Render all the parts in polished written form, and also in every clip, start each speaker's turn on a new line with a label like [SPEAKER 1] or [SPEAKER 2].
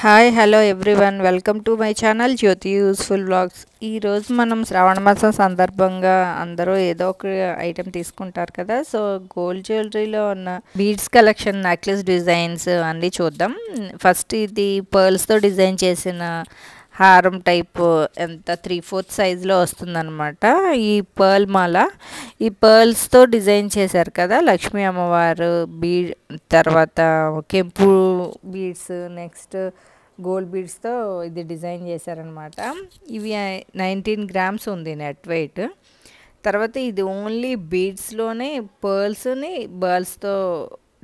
[SPEAKER 1] Hi hello everyone welcome to my channel Jyothi useful vlogs. ఈరోజు మనం శ్రావణ మాసం సందర్భంగా అందరూ ఏదో ఒక ఐటెం తీసుకుంటారు కదా. సో గోల్డ్ జ్యువెలరీలో ఉన్న బీడ్స్ కలెక్షన్, నెక్లెస్ డిజైన్స్ అన్నీ చూద్దాం. ఫస్ట్ ఇది పర్ల్స్తో డిజైన్ చేసిన హారం టైప్, ఎంత 3/4 సైజులో వస్తుందన్నమాట. ఈ పర్ల్ మాల ఈ పర్ల్స్తో డిజైన్ చేశారు కదా. లక్ష్మీ అమ్మవారు బీడ్, తర్వాత కెంపు బీడ్స్, నెక్స్ట్ గోల్డ్ బీడ్స్తో ఇది డిజైన్ చేశారనమాట. ఇవి 19 గ్రామ్స్ ఉంది నెట్ వెయిట్. తర్వాత ఇది ఓన్లీ బీడ్స్లోనే పర్ల్స్ని బర్ల్స్తో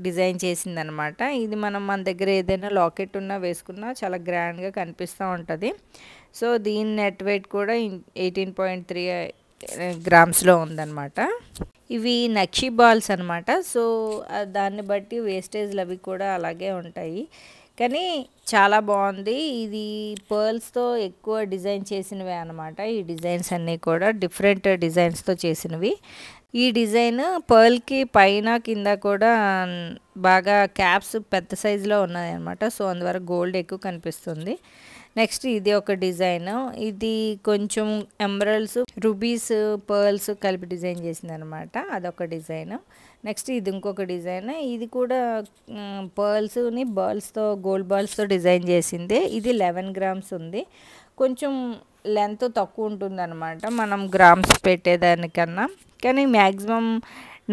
[SPEAKER 1] డిజైన్ చేసిందనమాట. ఇది మన దగ్గర ఏదైనా లాకెట్ ఉన్నా వేసుకున్నా చాలా గ్రాండ్గా కనిపిస్తూ ఉంటుంది. సో దీని నెట్ వెయిట్ కూడా 18.3 గ్రామ్స్లో ఉందన్నమాట. ఇవి నక్షి బాల్స్ అనమాట. సో దాన్ని బట్టి వేస్టేజ్లు అవి కూడా అలాగే ఉంటాయి, కానీ చాలా బాగుంది. ఇది పర్ల్స్తో ఎక్కువ డిజైన్ చేసినవే అనమాట. ఈ డిజైన్స్ అన్నీ కూడా డిఫరెంట్ డిజైన్స్తో చేసినవి. ఈ డిజైన్ పర్ల్కి పైన కింద కూడా బాగా క్యాప్స్ పెద్ద సైజులో ఉన్నాయి అనమాట. సో అందువల్ల గోల్డ్ ఎక్కువ కనిపిస్తుంది. నెక్స్ట్ ఇది ఒక డిజైన్. ఇది కొంచెం ఎమరల్డ్స్, రూబీస్, పర్ల్స్ కలిపి డిజైన్ చేసింది అనమాట. అదొక డిజైన్. నెక్స్ట్ ఇది ఇంకొక డిజైన్. ఇది కూడా పర్ల్స్ని బాల్స్తో, గోల్డ్ బాల్స్తో డిజైన్ చేసింది. ఇది 11 గ్రామ్స్ ఉంది. కొంచెం లెంత్ తక్కువ ఉంటుందన్నమాట మనం గ్రామ్స్ పెట్టేదానికన్నా, కానీ మ్యాక్సిమం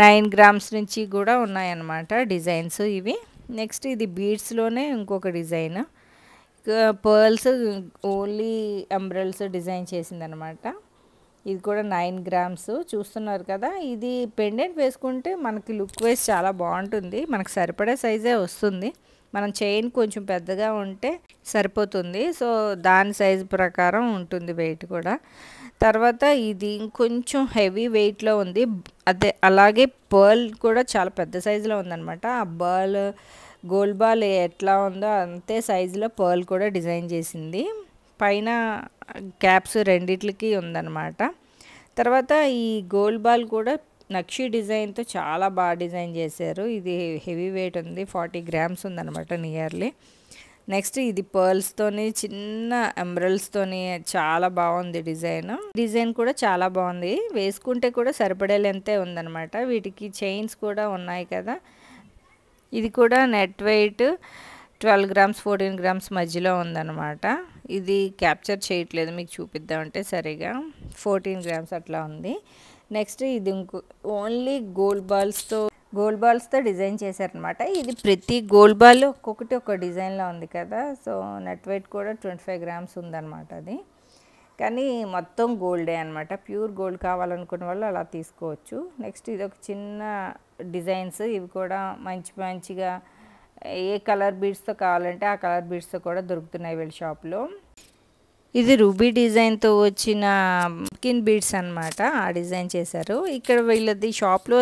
[SPEAKER 1] 9 గ్రామ్స్ నుంచి కూడా ఉన్నాయన్నమాట డిజైన్స్ ఇవి. నెక్స్ట్ ఇది బీడ్స్లోనే ఇంకొక design. Pearls only embroideries design చేసిందనమాట. ఇది కూడా 9 గ్రామ్స్ చూస్తున్నారు కదా. ఇది పెండెంట్ వేసుకుంటే మనకి లుక్ వైజ్ చాలా బాగుంటుంది. మనకు సరిపడే సైజే వస్తుంది. మనం చైన్ కొంచెం పెద్దగా ఉంటే సరిపోతుంది. సో దాని సైజు ప్రకారం ఉంటుంది వెయిట్ కూడా. తర్వాత ఇది కొంచెం హెవీ వెయిట్లో ఉంది. అలాగే పర్ల్ కూడా చాలా పెద్ద సైజులో ఉందన్నమాట. ఆ బాల్, గోల్డ్ బాల్ ఎట్లా ఉందో అంతే సైజులో పర్ల్ కూడా డిజైన్ చేసింది. పైన క్యాప్స్ రెండిట్లకి ఉందన్నమాట. తర్వాత ఈ గోల్డ్ బాల్ కూడా నక్షి డిజైన్తో చాలా బాగా డిజైన్ చేశారు. ఇది హెవీ వెయిట్ ఉంది, 40 గ్రామ్స్ ఉందన్నమాట నియర్లీ. నెక్స్ట్ ఇది పర్ల్స్తోని, చిన్న ఎమరల్డ్స్తోని చాలా బాగుంది డిజైన్. డిజైన్ కూడా చాలా బాగుంది. వేసుకుంటే కూడా సరిపడే లెంతే ఉందన్నమాట. వీటికి చైన్స్ కూడా ఉన్నాయి కదా. ఇది కూడా నెట్ వెయిట్ 12 గ్రామ్స్, 14 గ్రామ్స్ మధ్యలో ఉందన్నమాట. ఇది క్యాప్చర్ చేయట్లేదు, మీకు చూపిద్దామంటే సరిగా 14 గ్రామ్స్ అట్లా ఉంది. నెక్స్ట్ ఇది ఓన్లీ గోల్డ్ బాల్స్తో డిజైన్ చేశారనమాట. ఇది ప్రతి గోల్డ్ బాల్ ఒక్కొక్కటి ఒక డిజైన్లో ఉంది కదా. సో నెట్ వెయిట్ కూడా 25 గ్రామ్స్ ఉందన్నమాట అది. కానీ మొత్తం గోల్డే అనమాట. ప్యూర్ గోల్డ్ కావాలనుకున్న వాళ్ళు అలా తీసుకోవచ్చు. నెక్స్ట్ ఇది ఒక చిన్న డిజైన్స్. ఇవి కూడా మంచిగా ఏ కలర్ బీడ్స్తో కావాలంటే ఆ కలర్ బీడ్స్తో కూడా దొరుకుతున్నాయి వీళ్ళ షాప్లో. ఇది రూబీ డిజైన్తో వచ్చిన స్కిన్ బీడ్స్ అనమాట. ఆ డిజైన్ చేశారు. ఇక్కడ వీళ్ళది షాప్లో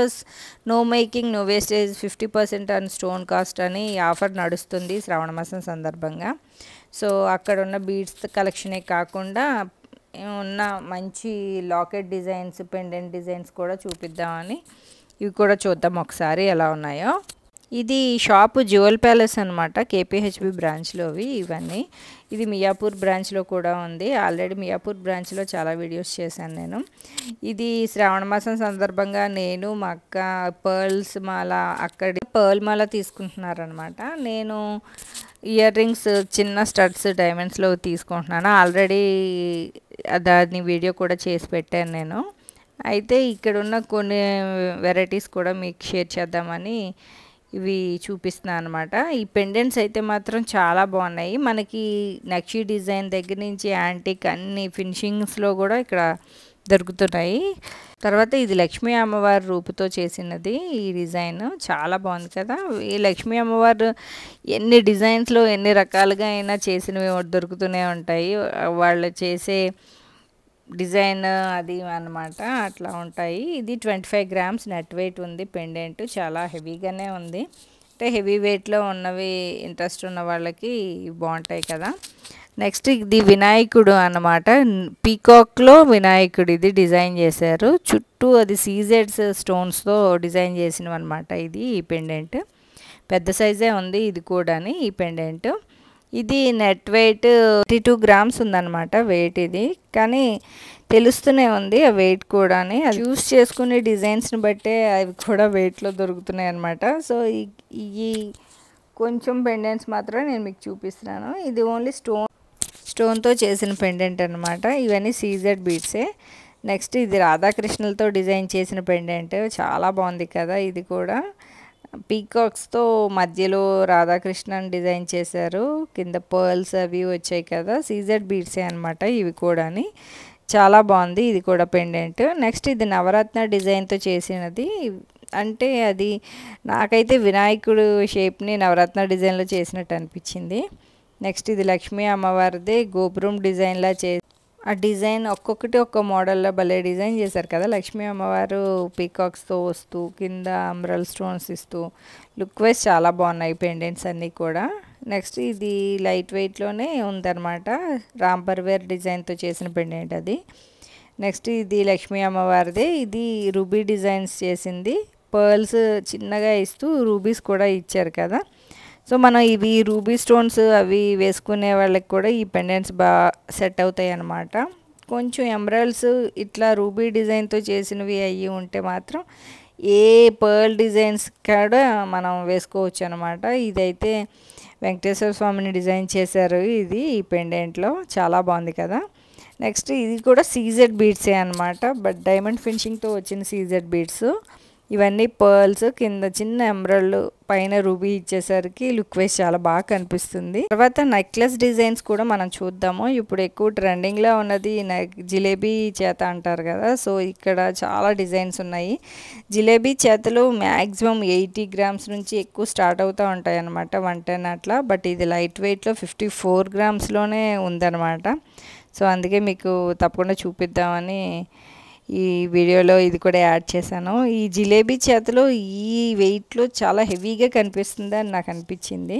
[SPEAKER 1] no making no wastage 50% on stone cost అని ఆఫర్ నడుస్తుంది శ్రావణ మాసం సందర్భంగా. సో అక్కడ ఉన్న బీడ్స్ కలెక్షనే కాకుండా ఉన్న మంచి లాకెట్ డిజైన్స్, పెండెంట్ డిజైన్స్ కూడా చూపిద్దామని ఇవి కూడా చూద్దాం ఒకసారి ఎలా ఉన్నాయో. ఇది షాపు జ్యువెల్ ప్యాలెస్ అనమాట, కేపీహెచ్బి బ్రాంచ్లోవి ఇవన్నీ. ఇది మియాపూర్ బ్రాంచ్లో కూడా ఉంది. ఆల్రెడీ మియాపూర్ బ్రాంచ్లో చాలా వీడియోస్ చేశాను నేను. ఇది శ్రావణ మాసం సందర్భంగా నేను, మా అక్క పర్ల్స్ మాల, అక్కడి పర్ల్ మాల తీసుకుంటున్నారనమాట. నేను ఇయర్ రింగ్స్, చిన్న స్టడ్స్ డైమండ్స్లో తీసుకుంటున్నాను. ఆల్రెడీ దాని వీడియో కూడా చేసి పెట్టాను నేను. అయితే ఇక్కడ ఉన్న కొన్ని వెరైటీస్ కూడా మీకు షేర్ చేద్దామని ఇవి చూపిస్తున్నాను అనమాట. ఈ పెండెంట్స్ అయితే మాత్రం చాలా బాగున్నాయి. మనకి నక్షి డిజైన్ దగ్గర నుంచి యాంటిక్ అన్ని ఫినిషింగ్స్లో కూడా ఇక్కడ దొరుకుతున్నాయి. తర్వాత ఇది లక్ష్మీ అమ్మవారి రూపుతో చేసినది. ఈ డిజైన్ చాలా బాగుంది కదా. ఈ లక్ష్మీ అమ్మవారు ఎన్ని డిజైన్స్లో ఎన్ని రకాలుగా అయినా చేసినవి దొరుకుతూనే ఉంటాయి. వాళ్ళు చేసే డిజైన్ అది అన్నమాట, అట్లా ఉంటాయి. ఇది 25 గ్రామ్స్ నెట్ వెయిట్ ఉంది. పెండెంట్ చాలా హెవీగానే ఉంది. అంటే హెవీ వెయిట్లో ఉన్నవి ఇంట్రెస్ట్ ఉన్న వాళ్ళకి బాగుంటాయి కదా. నెక్స్ట్ ఇది వినాయకుడు అన్నమాట. పీకాక్లో వినాయకుడు ఇది డిజైన్ చేశారు. చుట్టూ అది సీజెడ్స్ స్టోన్స్తో డిజైన్ చేసినవి అనమాట. ఇది ఈ పెండెంట్ పెద్ద సైజే ఉంది ఇది కూడాని. ఈ పెండెంట్ ఇది నెట్ వెయిట్ 32 గ్రామ్స్ ఉందన్నమాట వెయిట్ ఇది. కానీ తెలుస్తూనే ఉంది ఆ వెయిట్ కూడా. అది చూస్ చేసుకునే డిజైన్స్ని బట్టే అవి కూడా వెయిట్లో దొరుకుతున్నాయి అన్నమాట. సో ఈ కొంచెం పెండెంట్స్ మాత్రం నేను మీకు చూపిస్తున్నాను. ఇది ఓన్లీ స్టోన్తో చేసిన పెండెంట్ అనమాట. ఇవన్నీ సీజెడ్ బీడ్సే. నెక్స్ట్ ఇది రాధాకృష్ణలతో డిజైన్ చేసిన పెండెంట్, చాలా బాగుంది కదా. ఇది కూడా పీకాక్స్తో మధ్యలో రాధాకృష్ణని డిజైన్ చేశారు. కింద పర్ల్స్ అవి వచ్చాయి కదా, సీజెడ్ బీడ్సే అనమాట ఇవి కూడా. చాలా బాగుంది ఇది కూడా పెండెంట్. నెక్స్ట్ ఇది నవరత్న డిజైన్తో చేసినది. అంటే అది నాకైతే వినాయకుడు షేప్ని నవరత్న డిజైన్లో చేసినట్టు అనిపించింది. నెక్స్ట్ ఇది లక్ష్మీ అమ్మవారిది గోపురం డిజైన్లా ఆ డిజైన్ ఒక్కొక్కటి ఒక్క మోడల్లో భలే డిజైన్ చేశారు కదా. లక్ష్మీ అమ్మవారు పీకాక్స్తో వస్తూ కింద అమ్రల్ స్టోన్స్ ఇస్తూ లుక్ వైజ్ చాలా బాగున్నాయి పెండెంట్స్ అన్నీ కూడా. నెక్స్ట్ ఇది లైట్ వెయిట్లోనే ఉందన్నమాట, రాంపర్వేర్ డిజైన్తో చేసిన పెండెంట్ అది. నెక్స్ట్ ఇది లక్ష్మీ అమ్మవారిదే. ఇది రూబీ డిజైన్స్ చేసింది, పర్ల్స్ చిన్నగా ఇస్తూ రూబీస్ కూడా ఇచ్చారు కదా. సో మనం ఇవి రూబీ స్టోన్స్ అవి వేసుకునే వాళ్ళకి కూడా ఈ పెండెంట్స్ బాగా సెట్ అవుతాయి అన్నమాట. కొంచెం ఎమరాల్డ్స్ ఇట్లా రూబీ డిజైన్తో చేసినవి అయ్యి ఉంటే మాత్రం ఏ పర్ల్ డిజైన్స్ కూడా మనం వేసుకోవచ్చు అనమాట. ఇదైతే వెంకటేశ్వర స్వామిని డిజైన్ చేశారు ఇది ఈ పెండెంట్లో, చాలా బాగుంది కదా. నెక్స్ట్ ఇది కూడా సీజెడ్ బీడ్సే అనమాట, బట్ డైమండ్ ఫినిషింగ్తో వచ్చిన సీజెడ్ బీడ్స్. ఇవన్నీ పర్ల్స్, కింద చిన్న ఎమరాల్డ్, పైన రూబీ ఇచ్చేసరికి లుక్ వైజ్ చాలా బాగా కనిపిస్తుంది. తర్వాత నెక్లెస్ డిజైన్స్ కూడా మనం చూద్దాము. ఇప్పుడు ఎక్కువ ట్రెండింగ్లో ఉన్నది జిలేబీ చేత అంటారు కదా. సో ఇక్కడ చాలా డిజైన్స్ ఉన్నాయి. జిలేబీ చేతలు మ్యాక్సిమం 80 గ్రామ్స్ నుంచి ఎక్కువ స్టార్ట్ అవుతూ ఉంటాయి అన్నమాట, 110 అట్లా. బట్ ఇది లైట్ వెయిట్లో 54 గ్రామ్స్లోనే ఉందన్నమాట. సో అందుకే మీకు తప్పకుండా చూపిద్దామని ఈ వీడియోలో ఇది కూడా యాడ్ చేశాను. ఈ జిలేబీ చేతలో ఈ వెయిట్లో చాలా హెవీగా కనిపిస్తుంది అని నాకు అనిపించింది.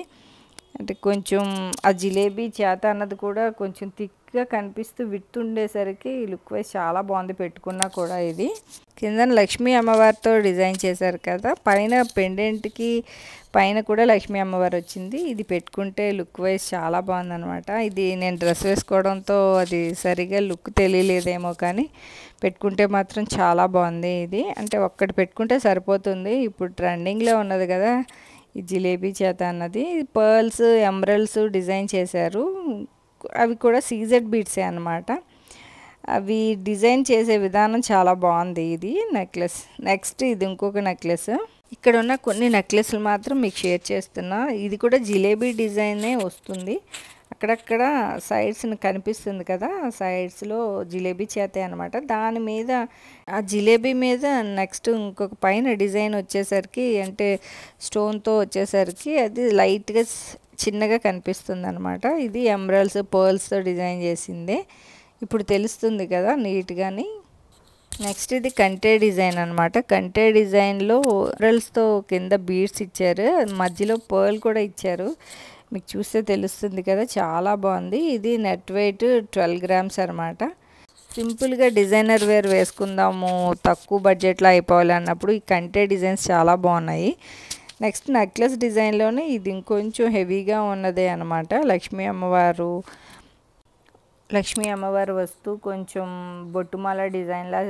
[SPEAKER 1] అంటే కొంచెం ఆ జిలేబీ చేత అన్నది కూడా కొంచెం థిక్గా కనిపిస్తూ విత్ ఉండేసరికి లుక్ వైజ్ చాలా బాగుంది పెట్టుకున్నా కూడా. ఇది కింద లక్ష్మీ అమ్మవారితో డిజైన్ చేశారు కదా, పైన పెండెంట్కి పైన కూడా లక్ష్మీ అమ్మవారు వచ్చింది. ఇది పెట్టుకుంటే లుక్ వైజ్ చాలా బాగుందనమాట. ఇది నేను డ్రెస్ వేసుకోవడంతో అది సరిగా లుక్ తెలియలేదేమో, కానీ పెట్టుకుంటే మాత్రం చాలా బాగుంది. ఇది అంటే ఒక్కటి పెట్టుకుంటే సరిపోతుంది. ఇప్పుడు ట్రెండింగ్లో ఉన్నది కదా ఈ జిలేబీ చేత అన్నది. పర్ల్స్, ఎమరల్డ్స్ డిజైన్ చేశారు. అవి కూడా సీజెడ్ బీడ్సే అన్నమాట. అవి డిజైన్ చేసే విధానం చాలా బాగుంది ఇది నెక్లెస్. నెక్స్ట్ ఇది ఇంకొక నెక్లెస్. ఇక్కడ ఉన్న కొన్ని నెక్లెస్లు మాత్రం మీకు షేర్ చేస్తున్నా. ఇది కూడా జిలేబీ డిజైనే వస్తుంది. అక్కడక్కడ సైడ్స్ని కనిపిస్తుంది కదా, సైడ్స్లో జిలేబీ చేతే అనమాట. దాని మీద ఆ జిలేబీ మీద నెక్స్ట్ ఇంకొక పైన డిజైన్ వచ్చేసరికి, అంటే స్టోన్తో వచ్చేసరికి అది లైట్గా చిన్నగా కనిపిస్తుంది అనమాట. ఇది ఎమరాల్డ్స్, పర్ల్స్తో డిజైన్ చేసిందే. ఇప్పుడు తెలుస్తుంది కదా నీట్గాని. నెక్స్ట్ ఇది కంటే డిజైన్ అనమాట. కంటే డిజైన్లో ఎమరాల్డ్స్తో కింద బీడ్స్ ఇచ్చారు, మధ్యలో పర్ల్ కూడా ఇచ్చారు. మీకు చూస్తే తెలుస్తుంది కదా, చాలా బాగుంది. ఇది నెట్ వెయిట్ 12 గ్రామ్స్ అనమాట. సింపుల్గా డిజైనర్ వేర్ వేసుకుందాము, తక్కువ బడ్జెట్లో అయిపోవాలి అన్నప్పుడు ఈ కంటే డిజైన్స్ చాలా బాగున్నాయి. నెక్స్ట్ నెక్లెస్ డిజైన్లోనే ఇది ఇంకొంచెం హెవీగా ఉన్నదే అనమాట. లక్ష్మీ అమ్మవారు వస్తూ కొంచెం బొట్టుమాల డిజైన్లా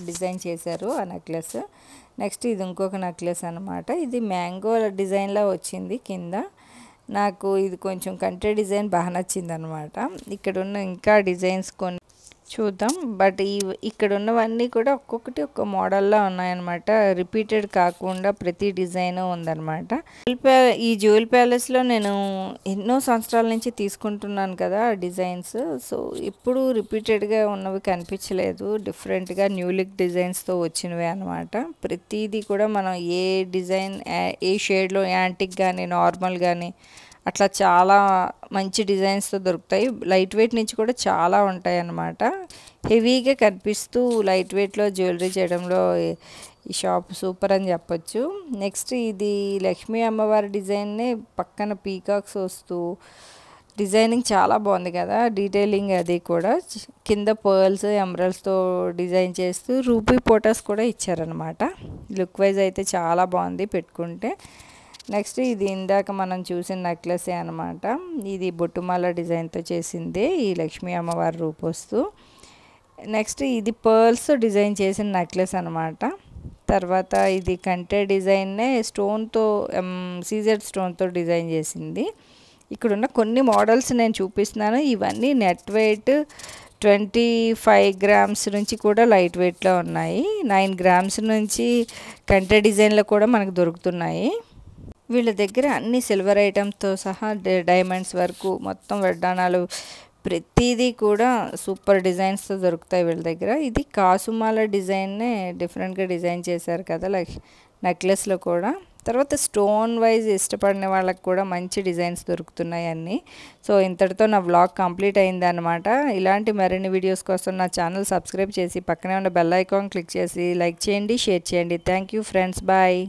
[SPEAKER 1] డిజైన్ చేశారు ఆ నెక్లెస్. నెక్స్ట్ ఇది ఇంకొక నెక్లెస్ అనమాట. ఇది మ్యాంగో డిజైన్లా వచ్చింది కింద. నాకు ఇది కొంచెం కంటే డిజైన్ బాగా నచ్చింది అనమాట. ఇక్కడ ఉన్న ఇంకా డిజైన్స్ కొన్ని చూద్దాం. బట్ ఇక్కడ ఉన్నవన్నీ కూడా ఒక్కొక్కటి ఒక్క మోడల్లో ఉన్నాయన్నమాట, రిపీటెడ్ కాకుండా ప్రతి డిజైన్ ఉందన్నమాట. ఈ జ్యువెల్ ప్యాలెస్లో నేను ఎన్నో సంవత్సరాల నుంచి తీసుకుంటున్నాను కదా డిజైన్స్. సో ఎప్పుడు రిపీటెడ్గా ఉన్నవి కనిపించలేదు, డిఫరెంట్గా న్యూ లుక్ డిజైన్స్తో వచ్చినవి అనమాట. ప్రతిదీ కూడా మనం ఏ డిజైన్, ఏ షేడ్లో, యాంటిక్ కానీ నార్మల్ కానీ అట్లా చాలా మంచి డిజైన్స్తో దొరుకుతాయి. లైట్ వెయిట్ నుంచి కూడా చాలా ఉంటాయి అన్నమాట. హెవీగా కనిపిస్తూ లైట్ వెయిట్లో జ్యువెలరీ చేయడంలో ఈ షాప్ సూపర్ అని చెప్పొచ్చు. నెక్స్ట్ ఇది లక్ష్మీ అమ్మవారి డిజైన్నే పక్కన పీకాక్స్ వస్తూ డిజైనింగ్ చాలా బాగుంది కదా, డీటెయిలింగ్ అది కూడా. కింద పర్ల్స్, ఎమరాల్డ్స్తో డిజైన్ చేస్తూ రూపీ పోటాస్ కూడా ఇచ్చారనమాట. లుక్ వైజ్ అయితే చాలా బాగుంది పెట్టుకుంటే. నెక్స్ట్ ఇది ఇందాక మనం చూసిన నెక్లెసే అనమాట. ఇది బొట్టుమాల డిజైన్తో చేసిందే ఈ లక్ష్మీ అమ్మవారి రూపొస్తూ. నెక్స్ట్ ఇది పర్ల్స్ డిజైన్ చేసిన నెక్లెస్ అనమాట. తర్వాత ఇది కంటే డిజైన్నే స్టోన్తో సీజెడ్ స్టోన్తో డిజైన్ చేసింది. ఇక్కడున్న కొన్ని మోడల్స్ నేను చూపిస్తున్నాను. ఇవన్నీ నెట్ వెయిట్ 25 గ్రామ్స్ నుంచి కూడా లైట్ వెయిట్లో ఉన్నాయి. 9 గ్రామ్స్ నుంచి కంటే డిజైన్లో కూడా మనకు దొరుకుతున్నాయి. వీళ్ళ దగ్గర అన్ని సిల్వర్ ఐటమ్స్తో సహా డైమండ్స్ వరకు మొత్తం వడ్డానాలు ప్రతిదీ కూడా సూపర్ డిజైన్స్తో దొరుకుతాయి వీళ్ళ దగ్గర. ఇది కాసుమాల డిజైన్నే డిఫరెంట్గా డిజైన్ చేశారు కదా నెక్లెస్లో కూడా. తర్వాత స్టోన్ వైజ్ ఇష్టపడిన వాళ్ళకి కూడా మంచి డిజైన్స్ దొరుకుతున్నాయి అన్నీ. సో ఇంతటితో నా వ్లాగ్ కంప్లీట్ అయిందనమాట. ఇలాంటి మరిన్ని వీడియోస్ కోసం నా ఛానల్ సబ్స్క్రైబ్ చేసి పక్కనే ఉన్న బెల్ ఐకాన్ క్లిక్ చేసి లైక్ చేయండి, షేర్ చేయండి. Thank you friends, bye.